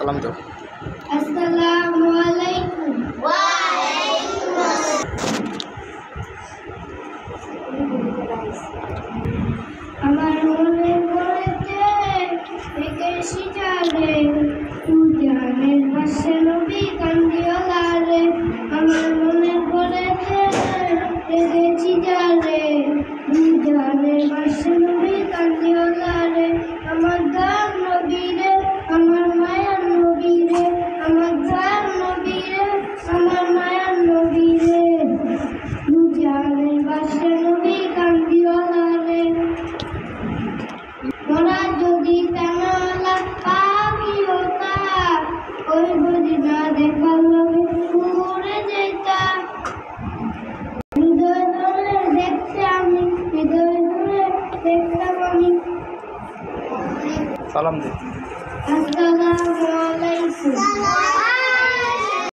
সালাম দাও। আসসালামু আলাইকুম। ওয়া আলাইকুম আসসালাম। আমার মনে পড়েছে একেশি জানে জানের পাশে নবী কান্দিওলা রে। আমার মনে পড়েছে একেশি জানে জানের পাশে নবী কান্দিওলা রে। আমার গান নবী রে, আমার মায়ার নবী রে, আমার গান নবী রে, আমার মায়ার নবী রে। জানের পাশে নবী কান্দিওলা রে। মোরা যদি তেমলা পাখি হতাম, ওই বুঝি না দেখার লগে উড়ে যেতাম। হৃদয় ধরে দেখতে আমি, হৃদয় ধরে দেখতাম আমি। সালাম দাও।